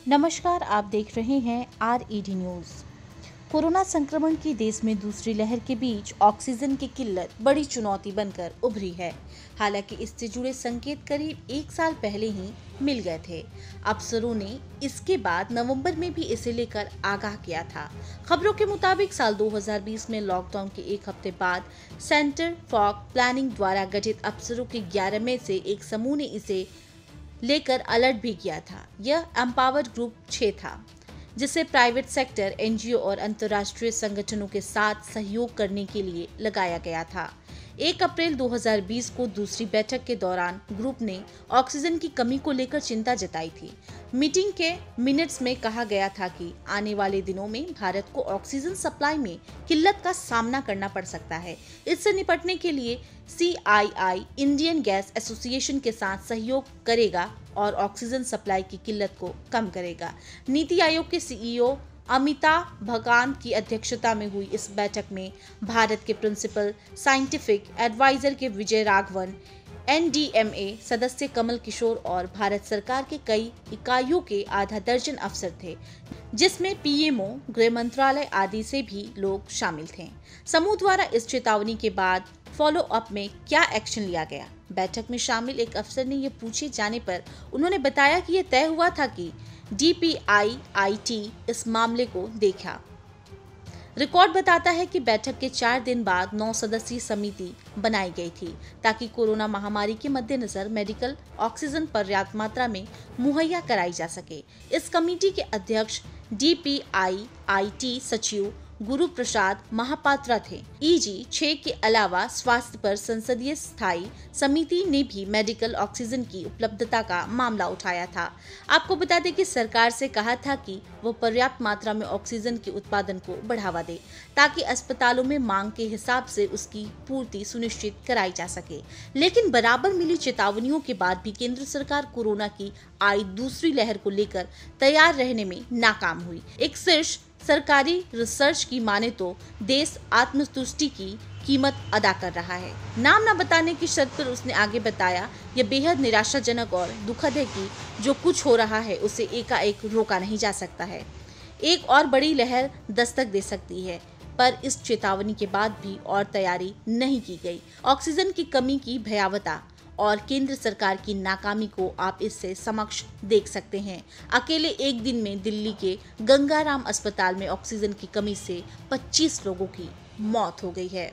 नमस्कार, आप देख रहे हैं RED न्यूज़। कोरोना संक्रमण की देश में दूसरी लहर के बीच ऑक्सीजन की किल्लत बड़ी चुनौती बनकर उभरी है। हालांकि इससे जुड़े संकेत करीब 1 साल पहले ही मिल गए थे। अफसरों ने इसके बाद नवंबर में भी इसे लेकर आगाह किया था। खबरों के मुताबिक साल 2020 में लॉकडाउन के एक हफ्ते बाद सेंटर फॉर प्लानिंग द्वारा गठित अफसरों के 11 में से एक समूह ने इसे लेकर अलर्ट भी किया था। यह एम्पावर्ड ग्रुप 6 था, जिसे प्राइवेट सेक्टर, NGO और अंतर्राष्ट्रीय संगठनों के साथ सहयोग करने के लिए लगाया गया था। 1 अप्रैल 2020 को दूसरी बैठक के दौरान ग्रुप ने ऑक्सीजन की कमी को लेकर चिंता जताई थी। मीटिंग के मिनट्स में कहा गया था कि आने वाले दिनों में भारत को ऑक्सीजन सप्लाई में किल्लत का सामना करना पड़ सकता है। इससे निपटने के लिए CII इंडियन गैस एसोसिएशन के साथ सहयोग करेगा और ऑक्सीजन सप्लाई की किल्लत को कम करेगा। नीति आयोग के CEO अमिताभ कांत की अध्यक्षता में हुई इस बैठक में भारत के प्रिंसिपल साइंटिफिक एडवाइजर के विजय राघवन, NDMA सदस्य कमल किशोर और भारत सरकार के कई इकाइयों के आधा दर्जन अफसर थे, जिसमें PMO, गृह मंत्रालय आदि से भी लोग शामिल थे। समूह द्वारा इस चेतावनी के बाद फॉलो अप में क्या एक्शन लिया गया? बैठक में शामिल एक अफसर ने ये पूछे जाने पर उन्होंने बताया कि यह तय हुआ था कि DPIIT इस मामले को देखा। रिकॉर्ड बताता है कि बैठक के 4 दिन बाद 9 सदस्यीय समिति बनाई गई थी ताकि कोरोना महामारी के मद्देनजर मेडिकल ऑक्सीजन पर्याप्त मात्रा में मुहैया कराई जा सके। इस कमेटी के अध्यक्ष DPIIT सचिव गुरु प्रसाद महापात्रा थे। EG 6 के अलावा स्वास्थ्य पर संसदीय स्थायी समिति ने भी मेडिकल ऑक्सीजन की उपलब्धता का मामला उठाया था। आपको बता दें कि सरकार से कहा था कि वो पर्याप्त मात्रा में ऑक्सीजन के उत्पादन को बढ़ावा दे ताकि अस्पतालों में मांग के हिसाब से उसकी पूर्ति सुनिश्चित कराई जा सके। लेकिन बराबर मिली चेतावनियों के बाद भी केंद्र सरकार कोरोना की आई दूसरी लहर को लेकर तैयार रहने में नाकाम हुई। एक शीर्ष सरकारी रिसर्च की माने तो देश आत्मतुष्टि की कीमत अदा कर रहा है। नाम न बताने की शर्त पर उसने आगे बताया, यह बेहद निराशाजनक और दुखद है कि जो कुछ हो रहा है उसे एकाएक रोका नहीं जा सकता है। एक और बड़ी लहर दस्तक दे सकती है, पर इस चेतावनी के बाद भी और तैयारी नहीं की गई। ऑक्सीजन की कमी की भयावता और केंद्र सरकार की नाकामी को आप इससे समक्ष देख सकते हैं। अकेले एक दिन में दिल्ली के गंगाराम अस्पताल में ऑक्सीजन की कमी से 25 लोगों की मौत हो गई है।